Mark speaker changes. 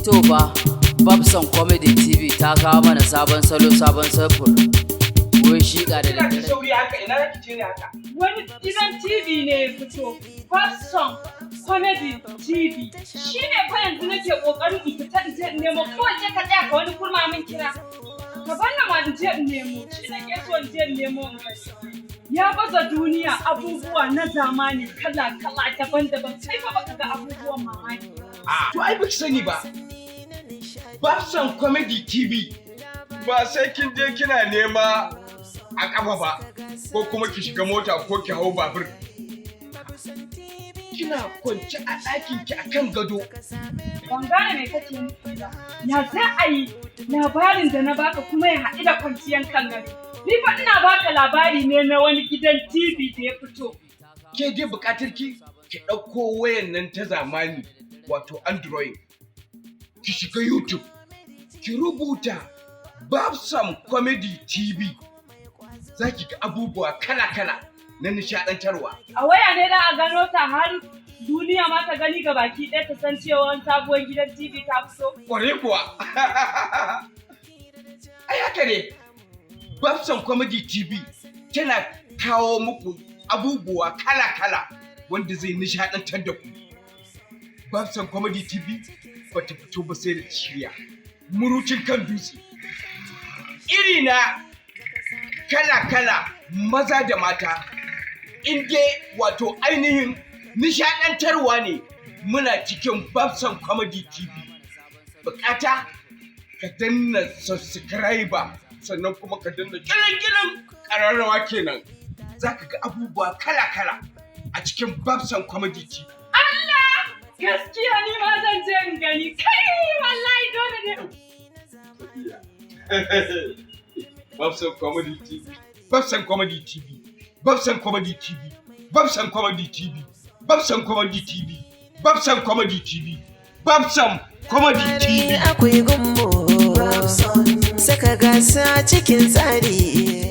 Speaker 1: To fa Babson Comedy TV ta kawo mana sabon salo sabon samfur. Wai shiƙa da
Speaker 2: daddare. Ina sauri haka ina zaki ce ne haka.
Speaker 3: Wani gidan TV ne ya fito. Babson Comedy TV. Shi ne fa yanzu nake ƙoƙarin in fita in je in nemo kawai sai ka tsaya ka wani kurma min kira. Ka bar na ma in je in nemo. Shi nake so in je in nemo in gani. Ya baza duniya abubuwa na zamani kala-kala daban-daban. Sai fa baka ga abubuwan mamaki.
Speaker 2: To ai baki sani ba. Babson Comedy TV ba sai kin je kina nema a kafa ba ko kuma ki shiga mota ko ki hau babur. Kina kwance a ɗakin ki akan gado.
Speaker 3: Ban gane me kake nufi ba. Ya za a yi labarin da na baka kuma ya haɗu da kwanciyar kan gado. Ni fa ina baka labari ne na wani gidan TV da ya fito.
Speaker 2: Ke dai buƙatar ki ɗauko wayan nan ta zamani wato Android. Ki shiga YouTube. Ki rubuta Babson Comedy TV. Za ki ga abubuwa kala-kala na nishaɗantarwa.
Speaker 3: A waya ne da a gano ta har duniya ma ta gani ga baki ɗaya ta san cewa sabuwar gidan TV ta fito.
Speaker 2: Ƙware kuwa. Ai haka ne. Babson Comedy TV tana kawo muku abubuwa kala-kala wanda zai nishaɗantar da ku. Babson Comedy TV bata fito ba sai da shirya. Murucin kan dutse. Iri na kala-kala maza da mata. Inde wato ainihin nishaɗantarwa ne muna cikin Babson Comedy TV. Bukata ka danna subscriber sannan kuma ka danna kilin ƙararrawa kenan. Za ka ga abubuwa kala-kala a cikin Babson Comedy TV.
Speaker 3: Allah! Gaskiya ni ma zan je in gani. Kai wallahi dole ne.
Speaker 2: Babson Comedy TV. Babson Comedy TV. Babson Comedy TV. Babson Comedy TV. Babson Comedy TV. Babson Comedy TV. Babson Comedy TV.
Speaker 4: Akwai gumbo saka gasa cikin tsari.